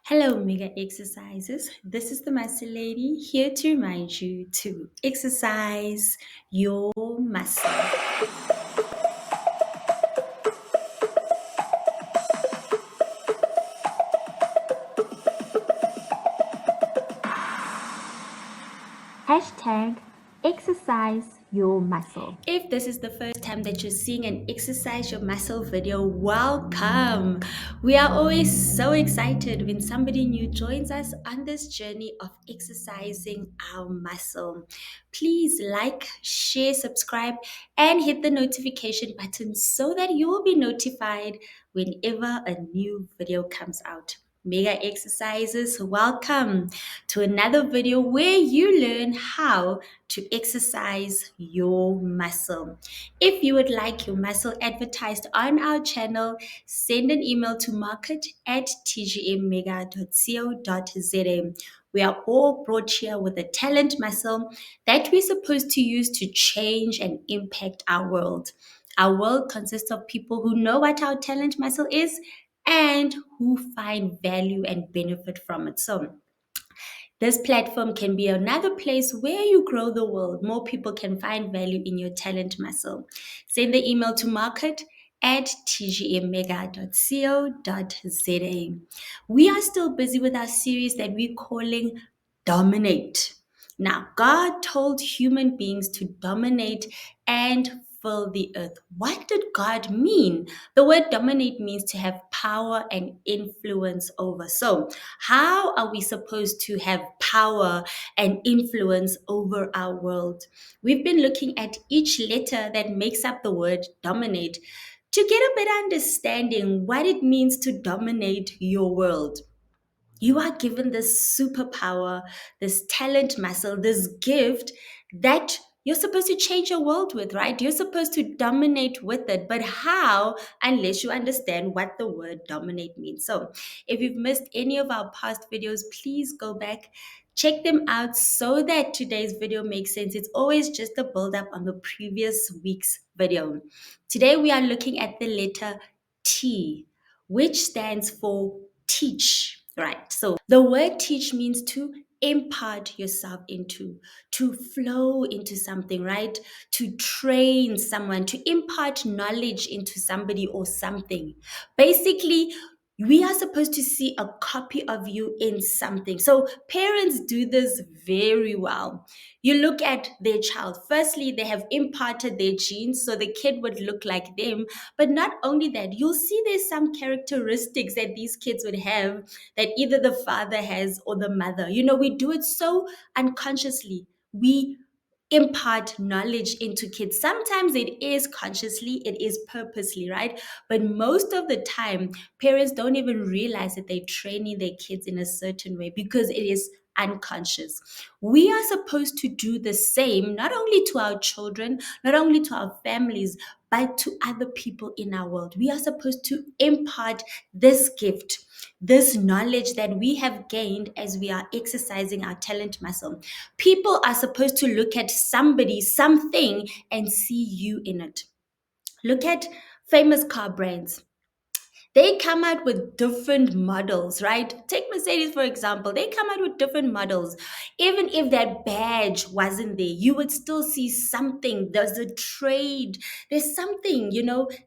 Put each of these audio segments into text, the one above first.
Hello, Mega Exercises. This is the Muscle Lady here to remind you to exercise your muscle. Hashtag exercise your muscle. If this is the first time that you're seeing an Exercise Your Muscle video, welcome. We are always so excited when somebody new joins us on this journey of exercising our muscle. Please like, share, subscribe, and hit the notification button so that you will be notified whenever a new video comes out. Mega exercises, welcome to another video where you learn how to exercise your muscle. If you would like your muscle advertised on our channel, send an email to market@tgmmega.co.za. We are all brought here with a talent muscle that we're supposed to use to change and impact our world. Our world consists of people who know what our talent muscle is and who find value and benefit from it. So, this platform can be another place where you grow the world. More people can find value in your talent muscle. Send the email to market@tgmmega.co.za. We are still busy with our series that we're calling Dominate. Now, God told human beings to dominate and fill the earth. What did God mean? The word dominate means to have power and influence over. So, how are we supposed to have power and influence over our world? We've been looking at each letter that makes up the word dominate to get a better understanding what it means to dominate your world. You are given this superpower, this talent muscle, this gift that you're supposed to change your world with, right? You're supposed to dominate with it. But how, unless you understand what the word dominate means? So, if you've missed any of our past videos, please go back, check them out so that today's video makes sense. It's always just a build up on the previous week's video. Today, we are looking at the letter T, which stands for teach. Right. So the word teach means to impart yourself into, to flow into something, right? To train someone, to impart knowledge into somebody or something. Basically, we are supposed to see a copy of you in something. So parents do this very well. You look at their child. Firstly, they have imparted their genes, so the kid would look like them. But not only that, you'll see there's some characteristics that these kids would have that either the father has or the mother. We do it so unconsciously. We impart knowledge into kids. Sometimes it is consciously, it is purposely, right? But most of the time, parents don't even realize that they're training their kids in a certain way because it is unconscious. We are supposed to do the same, not only to our children, not only to our families, but to other people in our world. We are supposed to impart this gift, this knowledge that we have gained as we are exercising our talent muscle. People are supposed to look at somebody, something, and see you in it. Look at famous car brands. They come out with different models, right? Take Mercedes, for example. They come out with different models. Even if that badge wasn't there, you would still see something. There's a trade. There's something,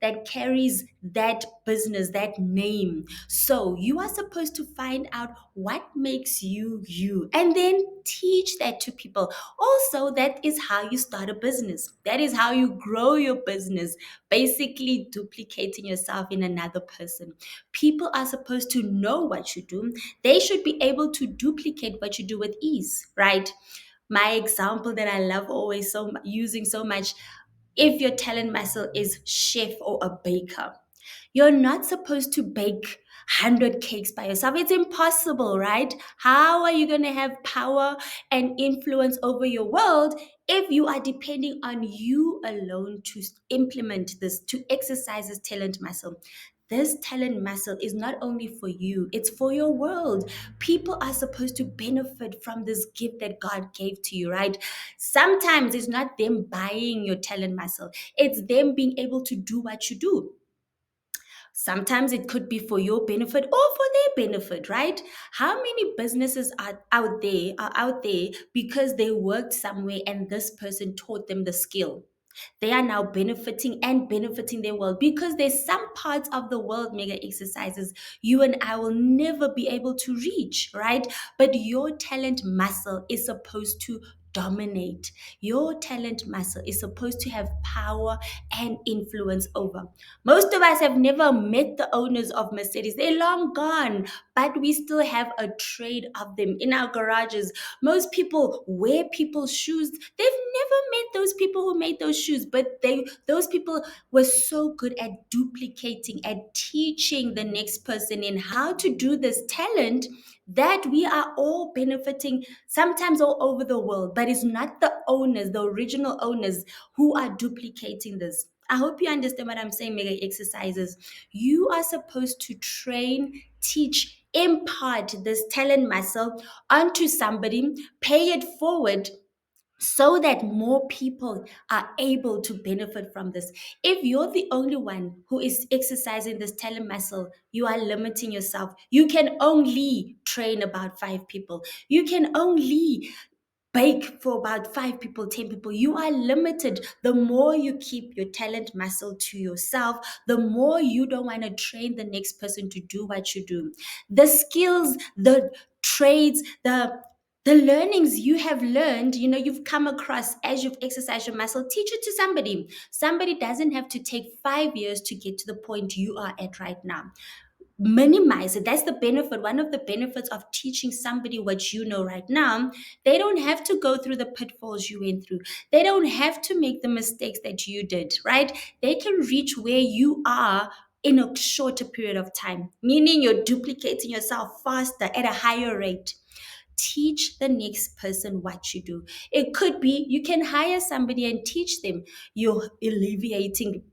that carries that business, that name. So you are supposed to find out what makes you you and then teach that to people. Also, that is how you start a business. That is how you grow your business, basically duplicating yourself in another person. People are supposed to know what you do. They should be able to duplicate what you do with ease, right? My example that I love always using so much, if your talent muscle is chef or a baker, you're not supposed to bake 100 cakes by yourself. It's impossible, right? How are you going to have power and influence over your world if you are depending on you alone to implement this, to exercise this talent muscle? This talent muscle is not only for you, it's for your world. People are supposed to benefit from this gift that God gave to you, right? Sometimes it's not them buying your talent muscle, it's them being able to do what you do. Sometimes it could be for your benefit or for their benefit, right? How many businesses are out there because they worked somewhere and this person taught them the skill? They are now benefiting their world, because there's some parts of the world, mega exercises, you and I will never be able to reach, right? But your talent muscle is supposed to dominate. Your talent muscle is supposed to have power and influence over. Most of us have never met the owners of Mercedes. They're long gone, but we still have a trade of them in our garages. Most people wear people's shoes. They've never met those people who made those shoes, but those people were so good at duplicating, at teaching the next person in how to do this talent, that we are all benefiting sometimes all over the world. But it's not the owners, the original owners, who are duplicating this. I hope you understand what I'm saying, mega exercises. You are supposed to train, teach, impart this talent muscle onto somebody, pay it forward, so that more people are able to benefit from this. If you're the only one who is exercising this talent muscle, you are limiting yourself. You can only train about 5 people. You can only bake for about 5 people, 10 people. You are limited. The more you keep your talent muscle to yourself, the more you don't want to train the next person to do what you do. The skills, the trades, the learnings you have learned, you've come across as you've exercised your muscle, teach it to somebody. Somebody doesn't have to take 5 years to get to the point you are at right now. Minimize it. That's the benefit. One of the benefits of teaching somebody what you know right now, they don't have to go through the pitfalls you went through. They don't have to make the mistakes that you did, right? They can reach where you are in a shorter period of time, meaning you're duplicating yourself faster at a higher rate. Teach the next person what you do. It could be you can hire somebody and teach them. You're alleviating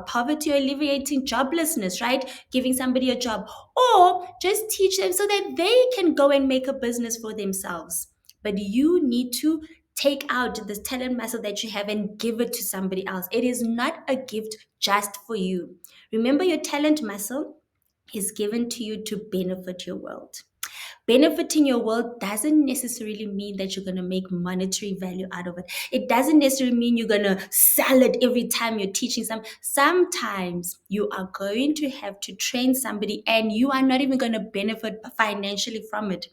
poverty, or alleviating joblessness, right? Giving somebody a job, or just teach them so that they can go and make a business for themselves. But you need to take out this talent muscle that you have and give it to somebody else. It is not a gift just for you. Remember, your talent muscle is given to you to benefit your world. Benefiting your world doesn't necessarily mean that you're going to make monetary value out of it. It doesn't necessarily mean you're going to sell it every time you're teaching some. Sometimes you are going to have to train somebody and you are not even going to benefit financially from it.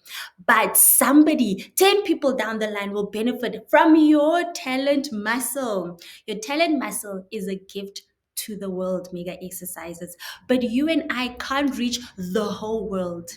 But somebody, 10 people down the line, will benefit from your talent muscle. Your talent muscle is a gift to the world, mega exercises. But you and I can't reach the whole world.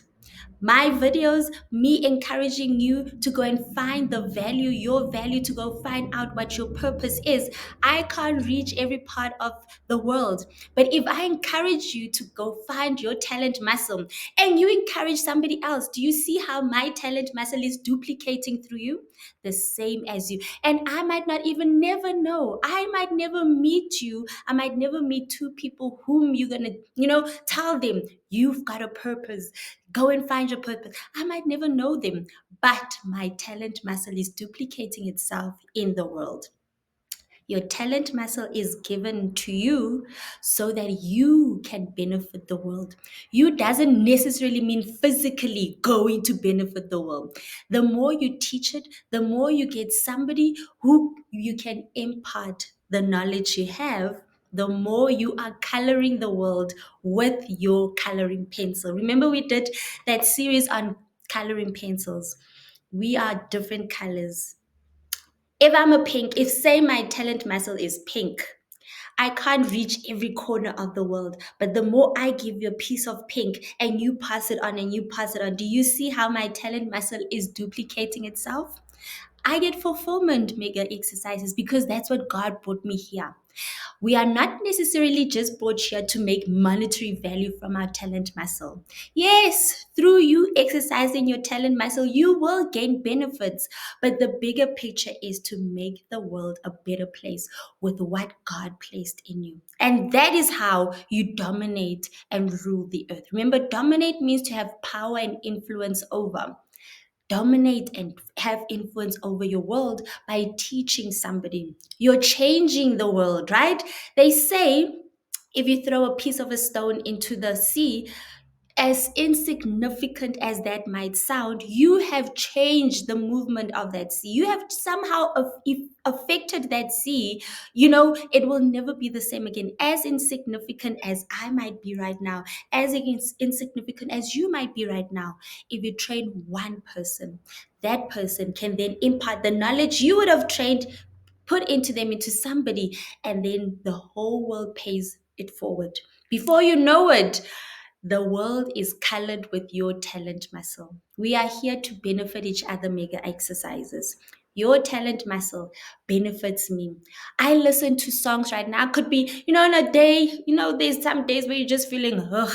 My videos, me encouraging you to go and find the value, your value, to go find out what your purpose is. I can't reach every part of the world. But if I encourage you to go find your talent muscle and you encourage somebody else, do you see how my talent muscle is duplicating through you? The same as you. And I might not even never know. I might never meet you. I might never meet 2 people whom you're going to, tell them you've got a purpose. Go and find your purpose. I might never know them, but my talent muscle is duplicating itself in the world. Your talent muscle is given to you so that you can benefit the world. You doesn't necessarily mean physically going to benefit the world. The more you teach it, the more you get somebody who you can impart the knowledge you have, the more you are coloring the world with your coloring pencil. Remember, we did that series on coloring pencils. We are different colors. If I'm a pink, if say my talent muscle is pink, I can't reach every corner of the world. But the more I give you a piece of pink and you pass it on and you pass it on, do you see how my talent muscle is duplicating itself? I get fulfillment, mega exercises, because that's what God brought me here. We are not necessarily just brought here to make monetary value from our talent muscle. Yes, through you exercising your talent muscle, you will gain benefits. But the bigger picture is to make the world a better place with what God placed in you. And that is how you dominate and rule the earth. Remember, dominate means to have power and influence over. Dominate and have influence over your world by teaching somebody. You're changing the world, right? They say If you throw a piece of a stone into the sea, as insignificant as that might sound, you have changed the movement of that sea. You have somehow affected that sea. It will never be the same again. As insignificant as I might be right now, as insignificant as you might be right now, if you train one person, that person can then impart the knowledge you would have trained, put into them, into somebody, and then the whole world pays it forward. Before you know it, the world is colored with your talent muscle. We are here to benefit each other, mega exercises. Your talent muscle benefits me. I listen to songs right now. Could be, in a day, there's some days where you're just feeling, ugh.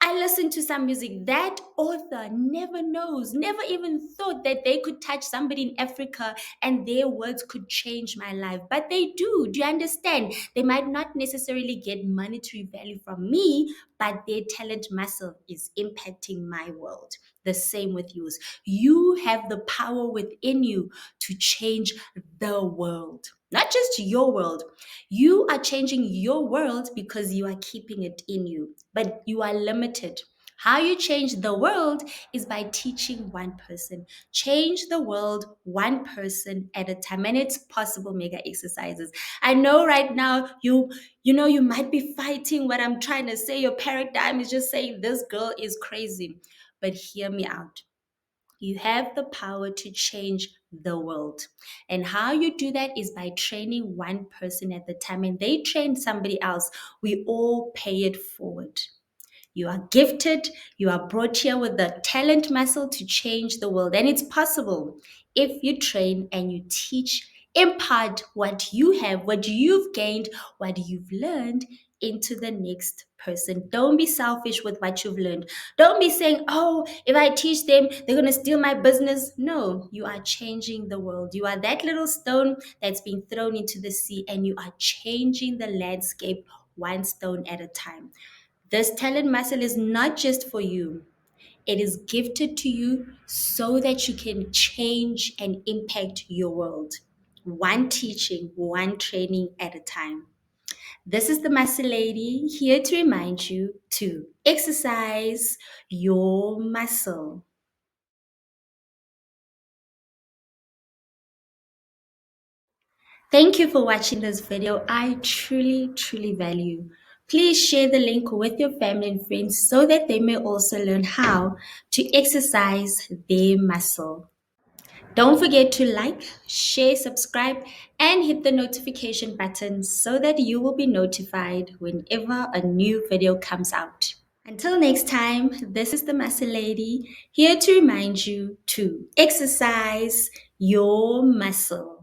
I listen to some music. That author never knows, never even thought that they could touch somebody in Africa and their words could change my life. But they do. Do you understand? They might not necessarily get monetary value from me, but their talent muscle is impacting my world. The same with yours. You have the power within you to change the world, not just your world. You are changing your world because you are keeping it in you, but you are limited. How you change the world is by teaching one person. Change the world one person at a time, and it's possible, mega exercises. I know right now you might be fighting what I'm trying to say. Your paradigm is just saying this girl is crazy. But hear me out. You have the power to change the world. And how you do that is by training one person at the time, and they train somebody else. We all pay it forward. You are gifted, you are brought here with the talent muscle to change the world. And it's possible if you train and you teach, impart what you have, what you've gained, what you've learned into the next person. Don't be selfish with what you've learned. Don't be saying, oh, if I teach them, they're going to steal my business. No, you are changing the world. You are that little stone that's being thrown into the sea, and you are changing the landscape one stone at a time. This talent muscle is not just for you. It is gifted to you so that you can change and impact your world. One teaching, one training at a time. This is the Muscle Lady here to remind you to exercise your muscle. Thank you for watching this video. I truly, truly value. Please share the link with your family and friends so that they may also learn how to exercise their muscle. Don't forget to like, share, subscribe, and hit the notification button so that you will be notified whenever a new video comes out. Until next time, this is the Muscle Lady here to remind you to exercise your muscle.